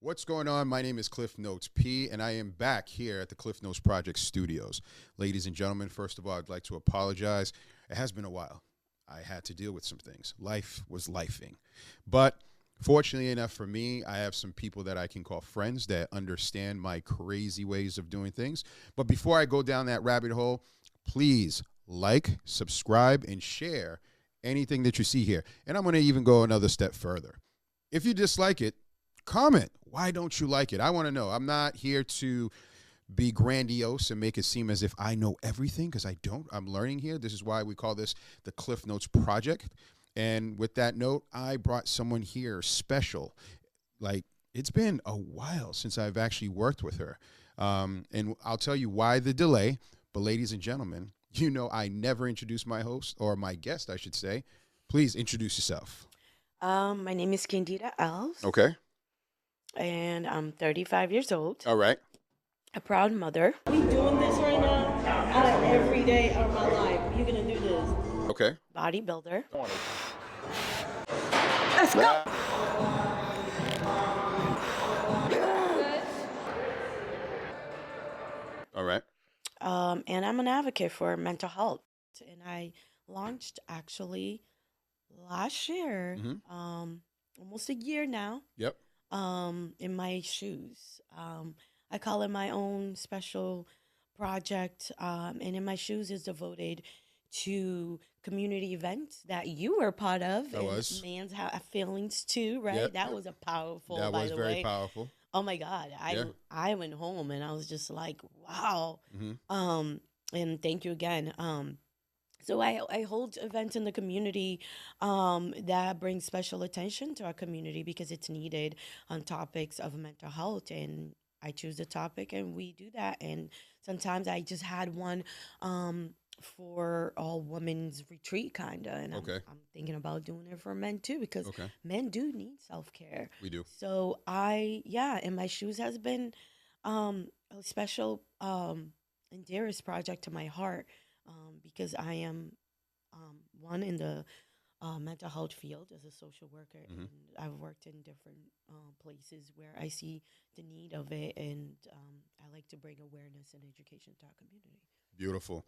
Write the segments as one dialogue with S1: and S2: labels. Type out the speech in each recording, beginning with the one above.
S1: What's going on? My name is CliffNotes P, and I am back here at the CliffNotes Project Studios. Ladies and gentlemen, first of all, I'd like to apologize. It has been a while. I had to deal with some things. Life was lifing. But fortunately enough for me, I have some people that I can call friends that understand my crazy ways of doing things. But before I go down that rabbit hole, please like, subscribe, and share anything that you see here. And I'm going to even go another step further. If you dislike it, comment. Why don't you like it? I want to know. I'm not here to be grandiose and make it seem as if I know everything, because I don't. I'm learning here. This is why we call this the CliffNotes Project. And with that note, I brought someone here special. Like, it's been a while since I've actually worked with her. And I'll tell you why the delay. But ladies and gentlemen, you know I never introduce my host, or my guest, I should say. Please introduce yourself.
S2: My name is Candida Alves,
S1: Okay.
S2: and I'm 35 years old,
S1: All right.
S2: a proud mother.
S3: We doing this right now out of every day of my life. You're gonna do this.
S1: Okay.
S2: Bodybuilder.
S3: Let's go.
S1: All right.
S2: And I'm an advocate for mental health. And I launched actually last year, almost a year now,
S1: Yep.
S2: in my shoes. I call it my own special project. And in my shoes is devoted to community events that you were part of.
S1: I was.
S2: Man's Have Feelings too, right?
S1: Yep.
S2: That was a powerful,
S1: That
S2: by
S1: was
S2: the
S1: very
S2: way.
S1: powerful.
S2: Oh my God.
S1: Yeah.
S2: I went home and I was just like, wow.
S1: Mm-hmm.
S2: And thank you again. So I hold events in the community that bring special attention to our community because it's needed on topics of mental health. And I choose the topic and we do that. And sometimes I just had one for all women's retreat, kind of. And
S1: Okay.
S2: I'm thinking about doing it for men too, because
S1: Okay.
S2: men do need self-care.
S1: We do.
S2: So and my shoes has been a special and dearest project to my heart, because I am one in the mental health field as a social worker, and I've worked in different places where I see the need of it, and I like to bring awareness and education to our community.
S1: Beautiful.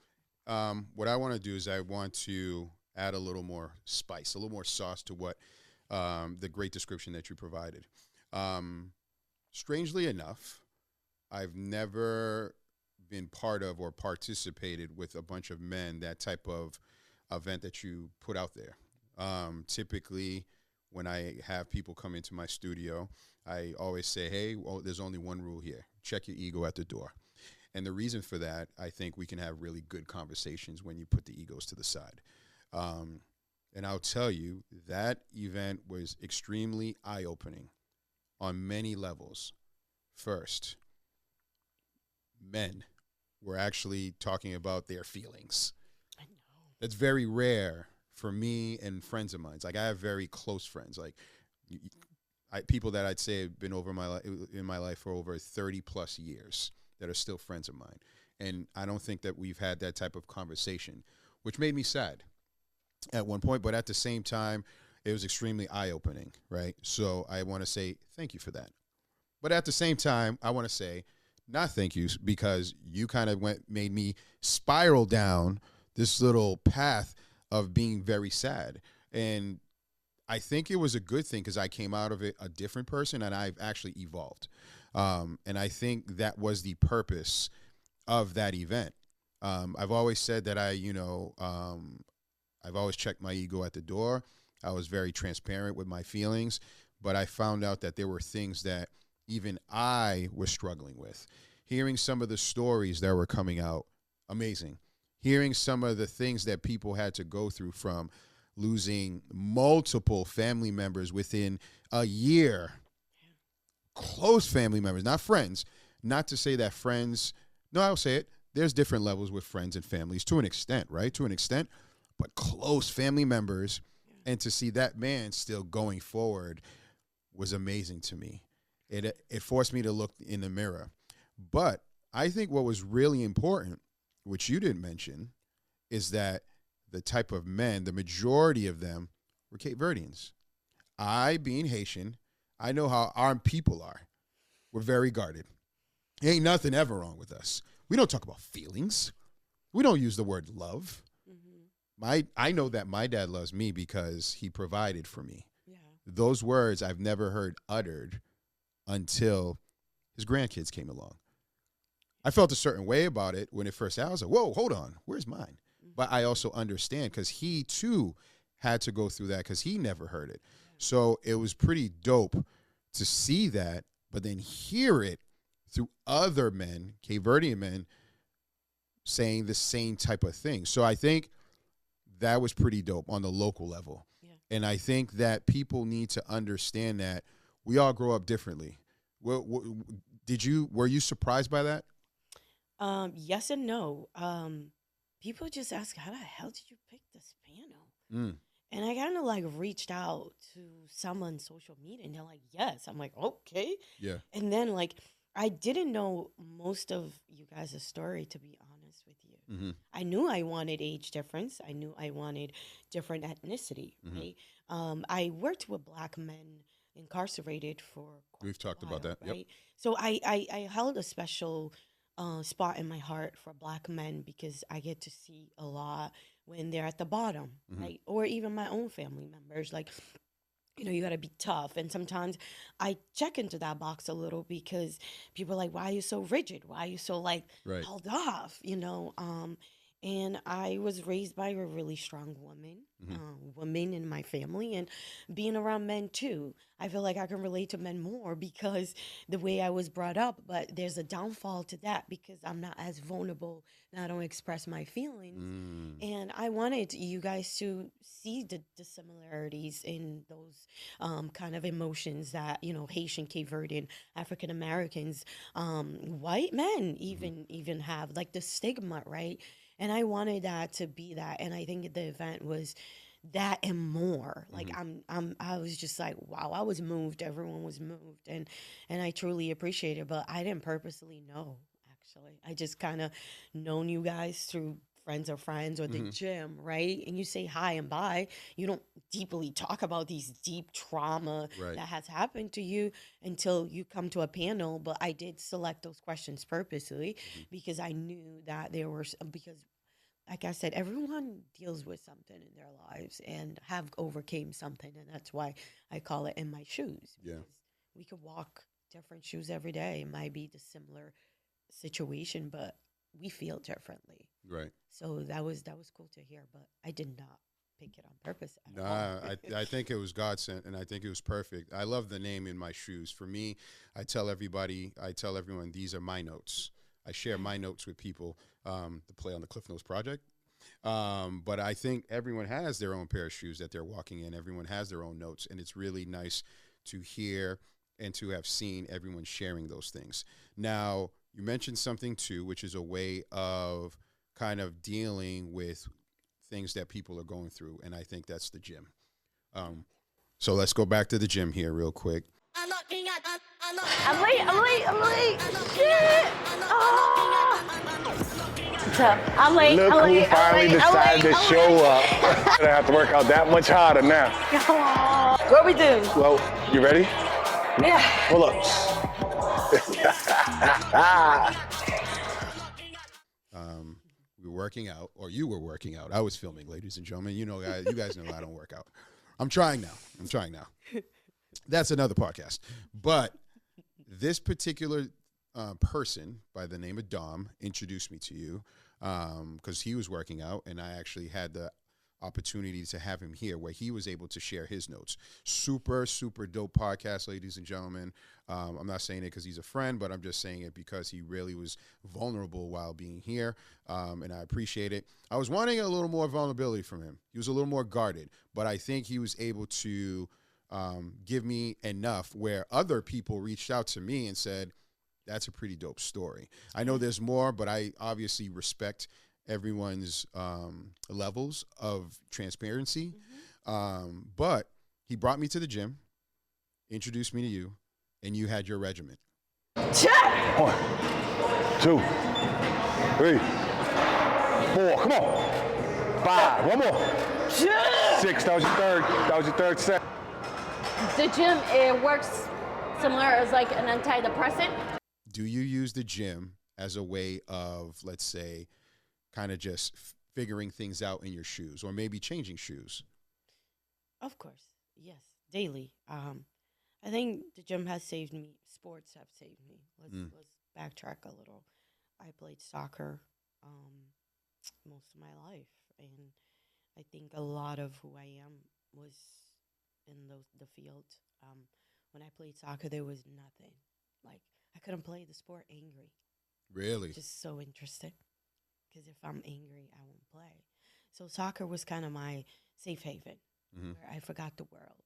S1: What I want to do is I want to add a little more spice, a little more sauce to what the great description that you provided. Strangely enough, I've never been part of or participated with a bunch of men, that type of event that you put out there. Typically, when I have people come into my studio, I always say, hey, well, there's only one rule here. Check your ego at the door. And the reason for that, I think we can have really good conversations when you put the egos to the side. And I'll tell you, that event was extremely eye-opening on many levels. First, men were actually talking about their feelings.
S2: I know.
S1: That's very rare for me and friends of mine. Like, I have very close friends, like people that I'd say have been in my life for over 30 plus years, that are still friends of mine. And I don't think that we've had that type of conversation, which made me sad at one point. But at the same time, it was extremely eye-opening, right? So I want to say thank you for that. But at the same time, I want to say not thank you, because you kind of made me spiral down this little path of being very sad. And I think it was a good thing, because I came out of it a different person, and I've actually evolved. And I think that was the purpose of that event. I've always said that I've always checked my ego at the door. I was very transparent with my feelings, but I found out that there were things that even I was struggling with. Hearing some of the stories that were coming out, amazing. Hearing some of the things that people had to go through, from losing multiple family members within a year. Close family members, not friends. Not to say that friends, no, I'll say it. There's different levels with friends and families to an extent, right? To an extent, but close family members. Yeah. And to see that man still going forward was amazing to me. It forced me to look in the mirror. But I think what was really important, which you didn't mention, is that the type of men, the majority of them were Cape Verdeans. I, being Haitian, I know how our people are. We're very guarded. Ain't nothing ever wrong with us. We don't talk about feelings. We don't use the word love. I know that my dad loves me because he provided for me.
S2: Yeah.
S1: Those words I've never heard uttered until his grandkids came along. I felt a certain way about it when it first happened. I was like, whoa, hold on, where's mine? But I also understand because he too had to go through that because he never heard it. So it was pretty dope to see that, but then hear it through other men, Cape Verdean men, saying the same type of thing. So I think that was pretty dope on the local level. Yeah. And I think that people need to understand that we all grow up differently. Were you surprised by that?
S2: Yes and no. People just ask, how the hell did you pick this panel? And I kind of like reached out to someone on social media and they're like, yes. I'm like, okay.
S1: Yeah.
S2: And then like, I didn't know most of you guys' story, to be honest with you. I knew I wanted age difference. I knew I wanted different ethnicity, right? I worked with Black men incarcerated for quite
S1: We've talked
S2: a while,
S1: about that,
S2: right?
S1: yep.
S2: So I held a special spot in my heart for Black men because I get to see a lot when they're at the bottom, right? Or even my own family members, like, you know, you got to be tough. And sometimes I check into that box a little because people are like, why are you so rigid? Why are you so like held off, you know? And I was raised by a really strong woman in my family, and being around men too. I feel like I can relate to men more because the way I was brought up, but there's a downfall to that because I'm not as vulnerable and I don't express my feelings. And I wanted you guys to see the similarities in those kind of emotions that, you know, Haitian, Cape Verdean, African Americans, white men even have, like the stigma, right? And I wanted that to be that. And I think the event was that and more. Like I was just like, wow, I was moved. Everyone was moved. And I truly appreciate it. But I didn't purposely know, actually. I just kind of known you guys through friends of friends or the gym, right? And you say hi and bye. You don't deeply talk about these deep trauma that has happened to you until you come to a panel. But I did select those questions purposely because I knew that there were, because like I said, everyone deals with something in their lives and have overcame something. And that's why I call it in my shoes.
S1: Yeah.
S2: We could walk different shoes every day. It might be the similar situation, but we feel differently.
S1: Right.
S2: So that was cool to hear, but I did not pick it on purpose at all.
S1: I think it was God sent, and I think it was perfect. I love the name In My Shoes. For me, I tell everyone, these are my notes. I share my notes with people to play on the CliffNotes Project. But I think everyone has their own pair of shoes that they're walking in. Everyone has their own notes, and it's really nice to hear and to have seen everyone sharing those things. Now, you mentioned something too, which is a way of kind of dealing with things that people are going through, and I think that's the gym. So let's go back to the gym here real quick.
S2: I'm late. Shit. I'm late.
S4: Look who finally decided to show up. I have to work out that much harder now.
S2: What are we doing?
S4: Well, you ready?
S2: Yeah.
S4: Pull-ups.
S1: We were working out, or you were working out. I was filming, ladies and gentlemen. You guys know I don't work out. I'm trying now. That's another podcast. But this particular person by the name of Dom introduced me to you because he was working out, and I actually had the opportunity to have him here where he was able to share his notes. Super, super dope podcast, ladies and gentlemen. I'm not saying it because he's a friend, but I'm just saying it because he really was vulnerable while being here, and I appreciate it. I was wanting a little more vulnerability from him. He was a little more guarded, but I think he was able to give me enough where other people reached out to me and said, that's a pretty dope story. I know there's more, but I obviously respect everyone's levels of transparency. But he brought me to the gym, introduced me to you, and you had your regimen.
S4: 1, 2, 3, 4. Come on. 5. One more. 6. That was your third set.
S5: The gym, it works
S3: similar as like an antidepressant.
S1: Do you use the gym as a way of, let's say, kind of just figuring things out in your shoes, or maybe changing shoes?
S2: Of course, yes, daily. I think the gym has saved me. Sports have saved me. Let's backtrack a little. I played soccer most of my life, and I think a lot of who I am was in the field. When I played soccer, there was nothing. Like, I couldn't play the sport angry.
S1: Really?
S2: Just so interesting. Because if I'm angry, I won't play. So soccer was kind of my safe haven, where I forgot the world.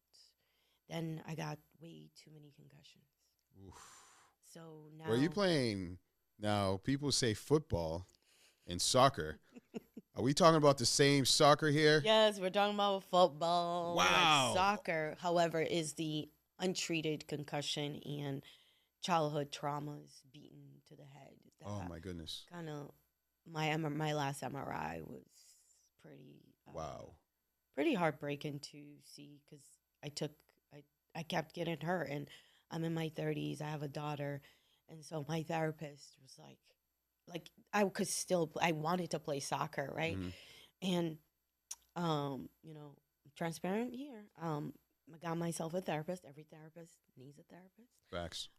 S2: Then I got way too many concussions.
S1: Oof.
S2: So now...
S1: Were you playing... Now, people say football and soccer. Are we talking about the same soccer here?
S2: Yes, we're talking about football.
S1: Wow.
S2: Like soccer, however, is the untreated concussion and childhood traumas beaten to the head.
S1: Oh, my goodness.
S2: Kind of, my last MRI was pretty...
S1: wow.
S2: Pretty heartbreaking to see, because I kept getting hurt, and I'm in my 30s. I have a daughter, and so my therapist was like I could still, I wanted to play soccer, right? And transparent here. I got myself a therapist. Every therapist needs a therapist.
S1: Facts.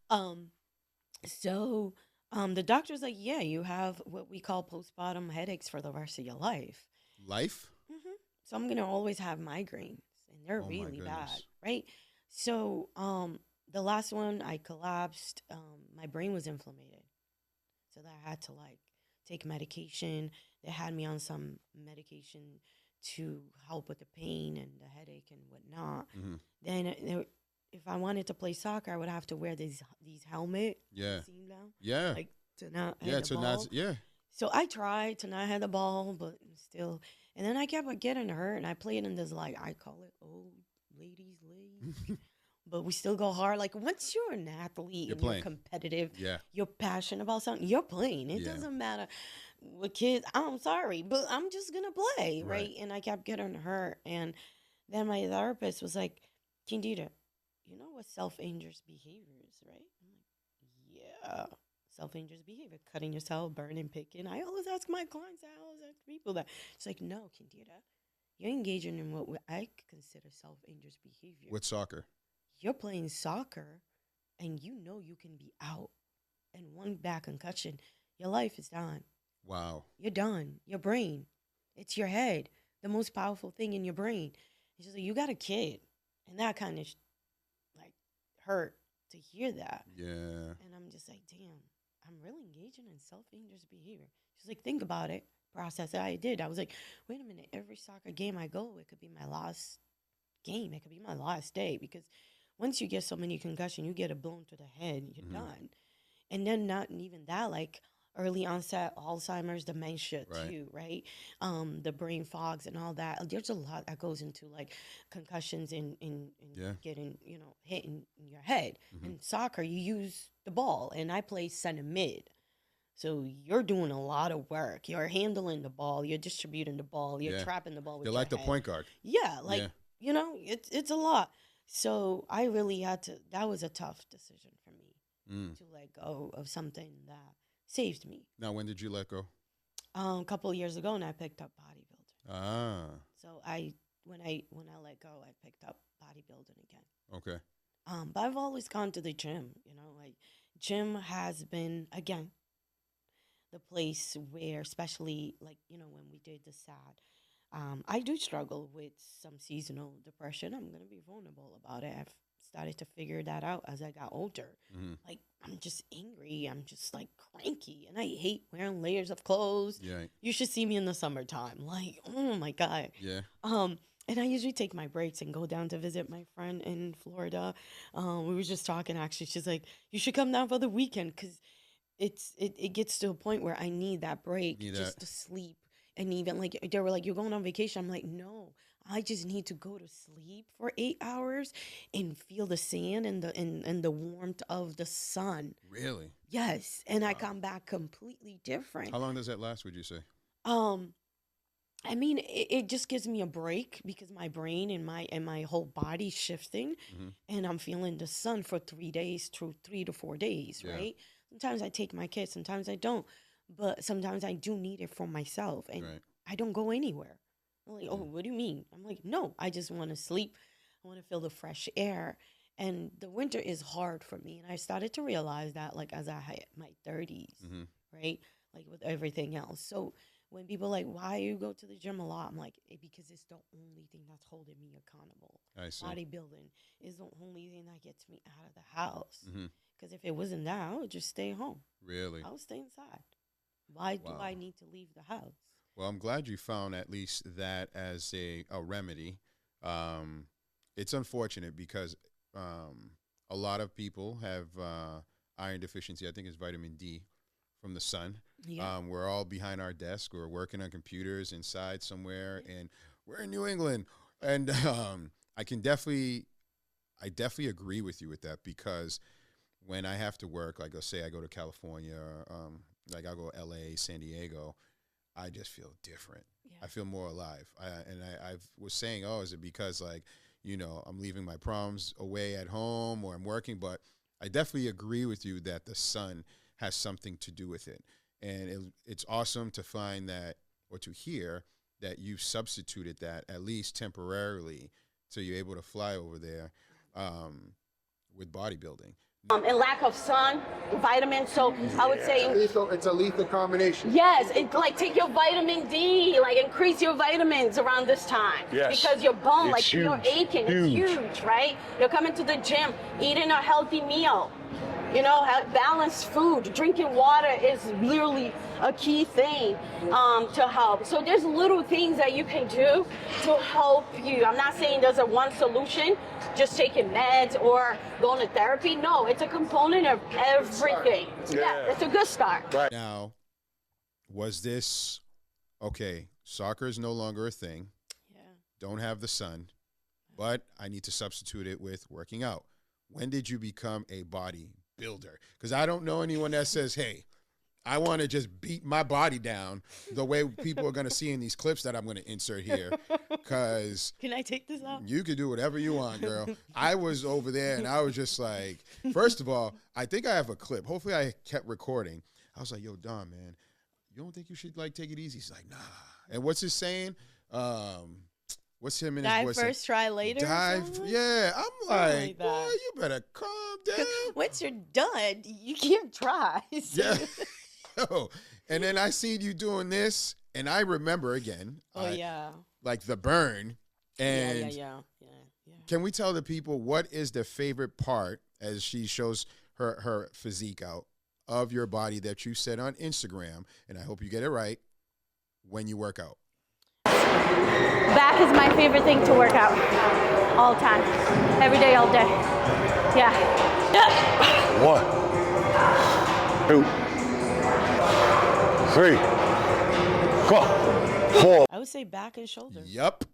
S2: So the doctor's like, yeah, you have what we call postpartum headaches for the rest of your life.
S1: Life?
S2: So I'm gonna always have migraines, and they're really bad, right? So the last one, I collapsed. My brain was inflamed, so that I had to take medication. They had me on some medication to help with the pain and the headache and whatnot. Then if I wanted to play soccer, I would have to wear these helmet.
S1: Yeah.
S2: See them?
S1: Yeah.
S2: Like to not hit the ball. So I tried to not hit the ball, but still. And then I kept getting hurt, and I played in this, I call it old ladies' league. But we still go hard. Like, once you're an athlete and you're competitive, you're passionate about something, you're playing. It doesn't matter with kids. I'm sorry, but I'm just going to play, right? And I kept getting hurt. And then my therapist was like, Candida, you know what self-injurious behavior is, right? I'm like, yeah. Self-injurious behavior, cutting yourself, burning, picking. I always ask my clients, I always ask people that. It's like, no, Candida, you're engaging in what I consider self-injurious behavior.
S1: With soccer?
S2: You're playing soccer, and you know you can be out. And one bad concussion, your life is done.
S1: Wow.
S2: You're done. Your brain. It's your head. The most powerful thing in your brain. It's just like, you got a kid. And that kind of, hurt to hear that.
S1: Yeah.
S2: And I'm just like, damn. I'm really engaging in self-injurious behavior. She's like, think about it. Process it. I did. I was like, wait a minute. Every soccer game I go, it could be my last game. It could be my last day. Because once you get so many concussions, you get a blown to the head, you're done. And then not even that, early onset Alzheimer's, dementia too, right? The brain fogs and all that. There's a lot that goes into concussions and getting, hit in your head. In soccer, you use the ball, and I play center mid. So you're doing a lot of work. You're handling the ball. You're distributing the ball. You're trapping the ball with
S1: You're
S2: your
S1: like the
S2: head.
S1: point guard.
S2: Yeah, it's a lot. So I really had to, that was a tough decision for me to let go of something that saved me.
S1: Now, when did you let go?
S2: A couple of years ago, and I picked up bodybuilding.
S1: Ah.
S2: So when I let go, I picked up bodybuilding again.
S1: Okay.
S2: But I've always gone to the gym, gym has been, again, the place where, especially when we did the S.A.D, I do struggle with some seasonal depression. I'm going to be vulnerable about it. I've started to figure that out as I got older. I'm just angry. I'm just cranky, and I hate wearing layers of clothes.
S1: Yeah.
S2: You should see me in the summertime. Oh my God.
S1: Yeah.
S2: And I usually take my breaks and go down to visit my friend in Florida. We were just talking, actually. She's like, you should come down for the weekend, because it gets to a point where I need that break to sleep. And even they were like, you're going on vacation. I'm like, no, I just need to go to sleep for 8 hours and feel the sand and the warmth of the sun.
S1: Really?
S2: Yes. And I come back completely different.
S1: How long does that last, would you say?
S2: I I mean, it just gives me a break because my brain and my whole body shifting, and I'm feeling the sun for 3 days, 3 to 4 days,
S1: Yeah.
S2: right? Sometimes I take my kids, sometimes I don't, but sometimes I do need it for myself, and
S1: Right.
S2: I don't go anywhere. I'm like, oh, what do you mean? I'm like, no, I just want to sleep. I want to feel the fresh air. And the winter is hard for me. And I started to realize that, like, as I hit my 30s, right? Like, with everything else. So when people are like, why you go to the gym a lot? I'm like, because it's the only thing that's holding me accountable.
S1: I see.
S2: Bodybuilding is the only thing that gets me out of the house. Because if it wasn't that, I would just stay home.
S1: Really?
S2: I would stay inside. Why do
S1: Wow.
S2: I need to leave the house?
S1: Well, I'm glad you found at least that as a remedy. It's unfortunate because a lot of people have iron deficiency. I think it's vitamin D from the sun.
S2: Yeah.
S1: We're all behind our desk. We're working on computers inside somewhere, and we're in New England. And I definitely agree with you with that, because when I have to work, like let's say I go to California, like I go to LA, San Diego, I just feel different.
S2: Yeah.
S1: I feel more alive. I was saying, oh, is it because, like, you know, I'm leaving my problems away at home or I'm working? But I definitely agree with you that the sun has something to do with it. And it's awesome to find that, or to hear that you've substituted that, at least temporarily, so you're able to fly over there with bodybuilding.
S3: And lack of sun, vitamins. So I would say
S1: It's a lethal combination.
S3: yes, like take your vitamin D, like increase your vitamins around this time.
S4: Yes.
S3: Because your bone,
S4: It's
S3: like you're
S4: huge.
S3: aching, it's huge, right? You're coming to the gym, eating a healthy meal, you know, balanced food, drinking water is literally a key thing to help. So there's little things that you can do to help you. I'm not saying there's a one solution, just taking meds or going to therapy. No, it's a component of everything. Yeah, it's a good start.
S4: Right.
S1: Now, was this, okay, soccer is no longer a thing,
S2: Yeah.
S1: don't have the sun, but I need to substitute it with working out. When did you become a bodybuilder? Because I don't know anyone that says, hey, I want to just beat my body down the way people are going to see in these clips that I'm going to insert here. Because
S2: Can I take this out?
S1: you can do whatever you want, girl. I was over there and I was just like, first of all, I think I have a clip. Hopefully I kept recording. I was like, yo, Don, man, you don't think you should, like, take it easy? He's like, nah. And what's his saying? What's him and his
S2: Die
S1: voice?
S2: first, try later. or
S1: Dive.
S2: something?
S1: Yeah. I'm
S2: Something
S1: like,
S2: like
S1: boy,
S2: that.
S1: you better calm down.
S2: Once you're done, you can't try.
S1: Yeah. Yo. And then I seen you doing this, and I remember again,
S2: Oh, yeah.
S1: like the burn. And
S2: Yeah.
S1: can we tell the people what is the favorite part, as she shows her physique out, of your body that you said on Instagram, and I hope you get it right, when you work out?
S3: Back is my favorite thing to work out all the time, every day, all day. Yeah.
S4: 1, 2, 3, 4.
S2: I would say back and shoulder.
S1: Yep.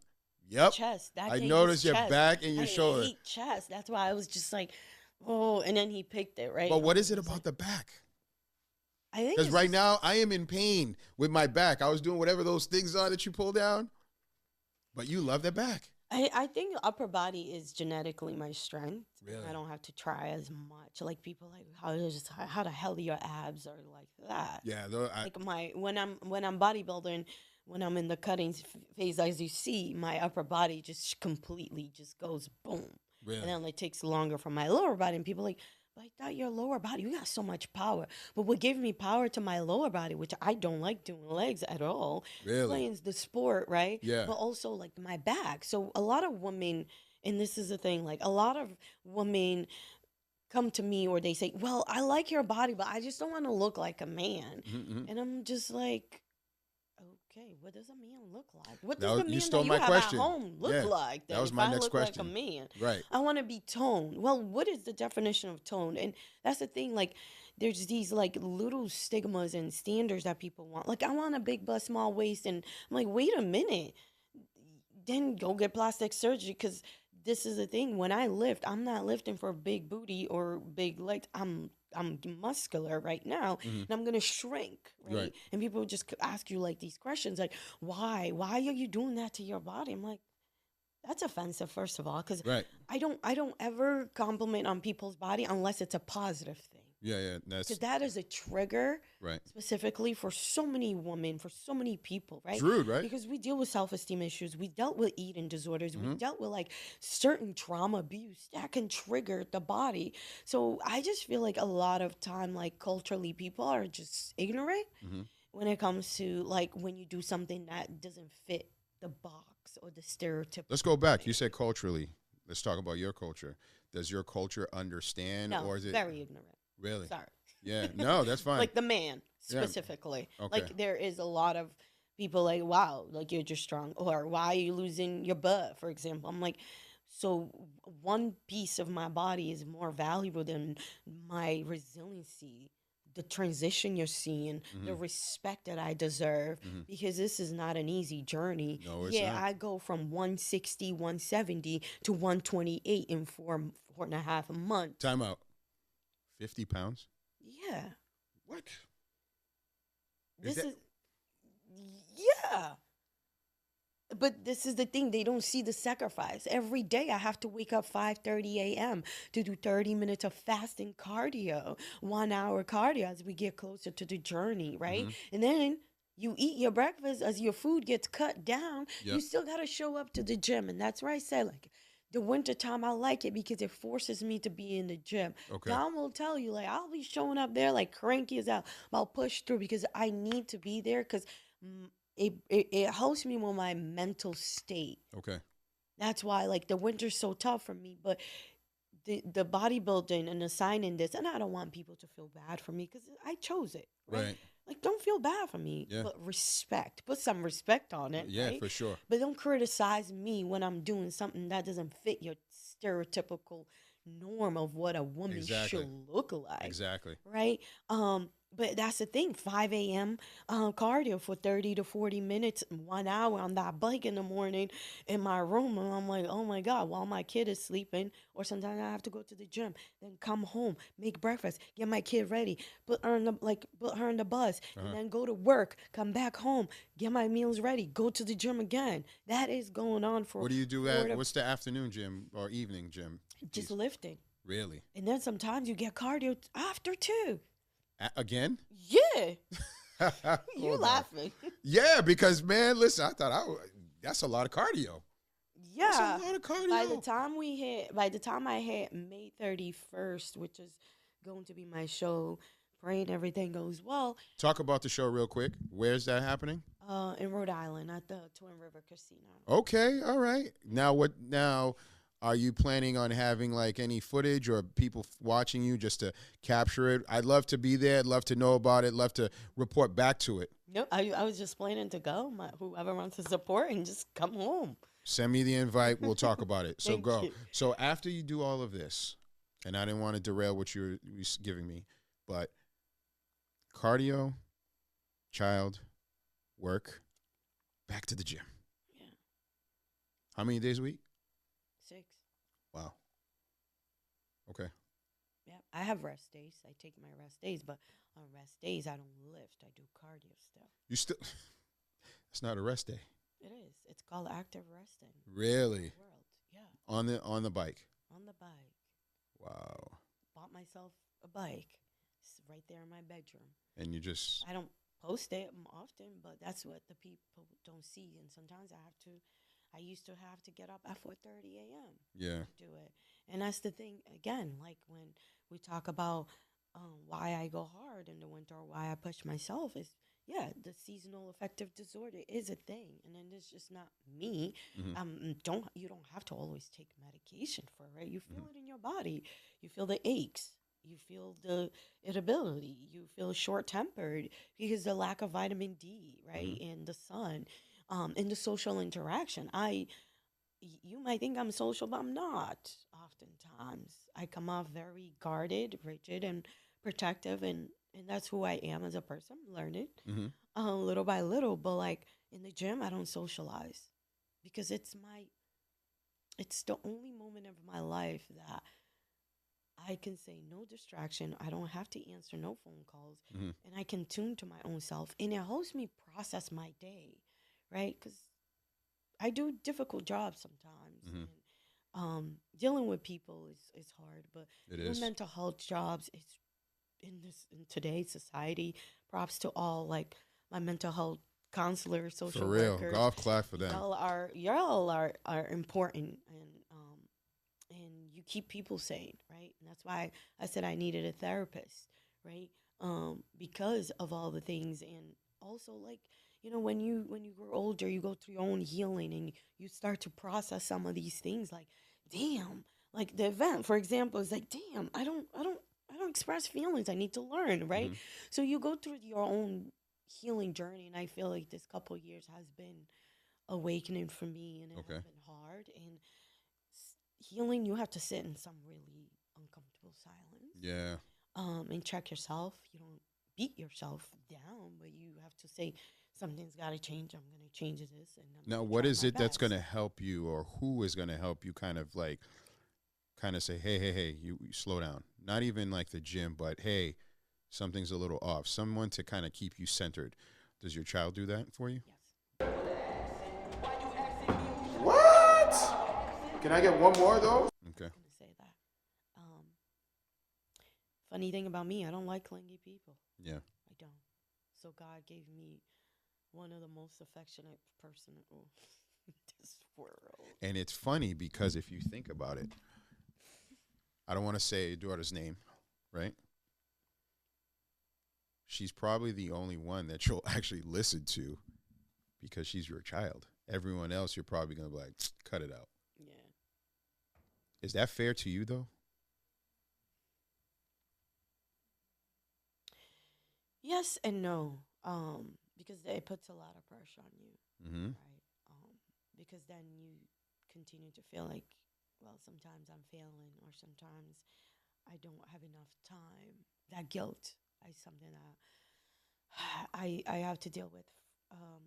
S2: Chest. That
S1: I
S2: came
S1: noticed
S2: with
S1: your
S2: chest.
S1: back and your
S2: I
S1: shoulder.
S2: hate chest. That's why I was just like, oh, and then he picked it, right?
S1: But what is it about the back?
S2: I think
S1: Because
S2: it's
S1: right
S2: just-
S1: now I am in pain with my back. I was doing whatever those things are that you pull down, but you love that back.
S2: I think upper body is genetically my strength.
S1: Really?
S2: I don't have to try as much. Like people like how the hell your abs are like that.
S1: Yeah,
S2: Like when I'm bodybuilding, when I'm in the cutting phase, as you see, my upper body just completely just goes boom.
S1: really.
S2: And then it takes longer for my lower body. And people are like, but I thought your lower body, you got so much power. But what gave me power to my lower body, which I don't like doing legs at all,
S1: Really?
S2: playing the sport, right?
S1: Yeah.
S2: But also like my back. So a lot of women, and this is the thing, like a lot of women come to me or they say, well, I like your body, but I just don't want to look like a man.
S1: Mhm.
S2: And I'm just like, okay, what does a man look like? What
S1: That
S2: does
S1: was-
S2: the
S1: you
S2: man
S1: stole
S2: that
S1: my
S2: you have
S1: question.
S2: at home look
S1: Yeah,
S2: like?
S1: that was
S2: if
S1: my
S2: I
S1: next
S2: look
S1: question.
S2: like a man?
S1: Right.
S2: I want to be toned. Well, what is the definition of toned? And that's the thing. Like, there's these like little stigmas and standards that people want. Like, I want a big bust, small waist, and I'm like, wait a minute. Then go get plastic surgery, because this is the thing. When I lift, I'm not lifting for big booty or big legs. I'm I'm muscular right now, and I'm gonna shrink, right? And people just ask you like these questions, like, why are you doing that to your body? I'm like, that's offensive, first of all, because I don't ever compliment on people's body unless it's a positive thing.
S1: Yeah,
S2: Because that is a trigger,
S1: right,
S2: specifically for so many women, for so many people, right?
S1: It's rude, right?
S2: Because we deal with self-esteem issues, we dealt with eating disorders, we dealt with like certain trauma abuse that can trigger the body. So I just feel like a lot of time, like culturally, people are just ignorant when it comes to like when you do something that doesn't fit the box or the stereotype.
S1: Let's go back. You said culturally. Let's talk about your culture. Does your culture understand,
S2: No,
S1: or is it
S2: very ignorant?
S1: really?
S2: Sorry.
S1: Yeah, no, that's fine.
S2: Like the man specifically. Like there is a lot of people like, wow, like you're just strong, or why are you losing your butt, for example. I'm like, so one piece of my body is more valuable than my resiliency, the transition you're seeing, the respect that I deserve, because this is not an easy journey.
S1: No, it's not.
S2: I go from 160, 170 to 128 in four and a half months.
S1: Time out. 50 pounds?
S2: Yeah.
S1: What?
S2: Yeah. But this is the thing, they don't see the sacrifice. Every day I have to wake up 5:30 a.m. to do 30 minutes of fasting cardio, 1 hour cardio as we get closer to the journey, right? And then you eat your breakfast as your food gets cut down. You still got to show up to the gym. And that's why I say, like, the winter time, I like it because it forces me to be in the gym.
S1: Okay.
S2: Dom will tell you, like, I'll be showing up there like cranky as hell. I'll push through because I need to be there because it helps me with my mental state.
S1: Okay.
S2: That's why, like, the winter's so tough for me. But the bodybuilding and assigning this, and I don't want people to feel bad for me because I chose it. Right. Like, don't feel bad for me, but respect. Put some respect on it.
S1: Yeah,
S2: right?
S1: for sure.
S2: But don't criticize me when I'm doing something that doesn't fit your stereotypical norm of what a woman should look like.
S1: Exactly.
S2: Right? But that's the thing, 5 a.m. Cardio for 30 to 40 minutes, 1 hour on that bike in the morning in my room. And I'm like, oh my God, while my kid is sleeping, or sometimes I have to go to the gym, then come home, make breakfast, get my kid ready, put her in the bus, and then go to work, come back home, get my meals ready, go to the gym again. That is going on for...
S1: What do you do at, what's the afternoon gym or evening gym?
S2: Just lifting.
S1: Really?
S2: And then sometimes you get cardio after too.
S1: Again?
S2: Yeah. You laughing?
S1: Yeah, because man, listen, I thought that's a lot of cardio.
S2: Yeah,
S1: that's a lot of cardio.
S2: By the time I hit May 31st, which is going to be my show, praying everything goes well.
S1: Talk about the show real quick. Where's that happening?
S2: In Rhode Island at the Twin River Casino.
S1: Okay, all right. Now, are you planning on having like any footage or people watching you just to capture it? I'd love to be there. I'd love to know about it. Love to report back to it.
S2: Nope, I was just planning to go. Whoever wants to support and just come home.
S1: Send me the invite. We'll talk about it. So go. So after you do all of this, and I didn't want to derail what you were giving me, but cardio, child, work, back to the gym.
S2: Yeah.
S1: How many days a week?
S2: 6.
S1: Wow. Okay.
S2: Yeah, I have rest days. I take my rest days, but on rest days I don't lift. I do cardio still.
S1: You still? It's not a rest day.
S2: It is. It's called active resting.
S1: Really?
S2: World. Yeah.
S1: On the bike.
S2: On the bike.
S1: Wow.
S2: Bought myself a bike. It's right there in my bedroom.
S1: And you just...
S2: I don't post it often, but that's what the people don't see. And sometimes I used to have to get up at 4:30 a.m.
S1: Yeah.
S2: to do it. And that's the thing, again, like when we talk about why I go hard in the winter or why I push myself is, the seasonal affective disorder is a thing. And then it's just not me. You don't have to always take medication for it, right? You feel it in your body. You feel the aches. You feel the irritability. You feel short-tempered because the lack of vitamin D, right? And the sun. In the social interaction, you might think I'm social, but I'm not. Oftentimes, I come off very guarded, rigid, and protective, and that's who I am as a person. I'm learning little by little, but like in the gym, I don't socialize because it's the only moment of my life that I can say no distraction. I don't have to answer no phone calls,
S1: Mm-hmm.
S2: and I can tune to my own self, and it helps me process my day, right? Because I do difficult jobs sometimes,
S1: Mm-hmm.
S2: and dealing with people is hard. But
S1: It
S2: doing
S1: is.
S2: mental health jobs is in today's society. Props to all like my mental health counselors,
S1: For
S2: social
S1: real.
S2: workers.
S1: Golf clap for them.
S2: Y'all are important, and you keep people sane, right? And that's why I said I needed a therapist, right? Because of all the things, and also like when you grow older, you go through your own healing, and you start to process some of these things. Like, damn, like the event, for example, is like, damn, I don't express feelings. I need to learn, right?
S1: Mm-hmm.
S2: So you go through your own healing journey, and I feel like this couple years has been awakening for me, and it
S1: Okay.
S2: has been hard. And healing, you have to sit in some really uncomfortable silence,
S1: Yeah.
S2: and check yourself. You don't beat yourself down, but you have to say something's got to change. I'm going to change this, and I'm
S1: Now,
S2: going to
S1: what
S2: try
S1: is
S2: my
S1: it that's going
S2: best.
S1: to help you, or who is going to help you kind of say, hey, you slow down? Not even like the gym, but hey, something's a little off. Someone to kind of keep you centered. Does your child do that for you?
S2: Yes.
S1: What? Can I get one more of those?
S2: I
S1: Okay.
S2: was going to say that. Um, Funny thing about me, I don't like clingy people.
S1: Yeah.
S2: I don't. So God gave me one of the most affectionate person in this world.
S1: And it's funny because if you think about it, I don't want to say your daughter's name, right? She's probably the only one that you'll actually listen to because she's your child. Everyone else, you're probably going to be like, cut it out.
S2: Yeah.
S1: Is that fair to you, though?
S2: Yes and no. Because it puts a lot of pressure on you,
S1: Mm-hmm.
S2: right? Because then you continue to feel like, well, sometimes I'm failing, or sometimes I don't have enough time. That guilt is something that I have to deal with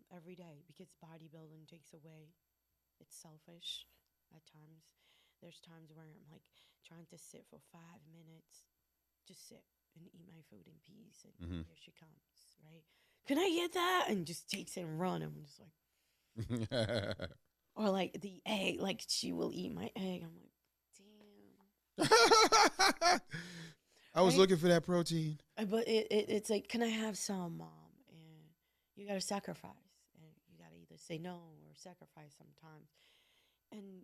S2: every day, because bodybuilding takes away. It's selfish at times. There's times where I'm like trying to sit for 5 minutes, just sit and eat my food in peace, and
S1: Mm-hmm.
S2: here she comes, right? Can I get that? And just takes it and run. I'm just like, or like the egg, like she will eat my egg. I'm like, damn.
S1: I was
S2: Right?
S1: looking for that protein.
S2: But it's like, can I have some, mom? And you got to sacrifice, and you got to either say no or sacrifice sometimes. And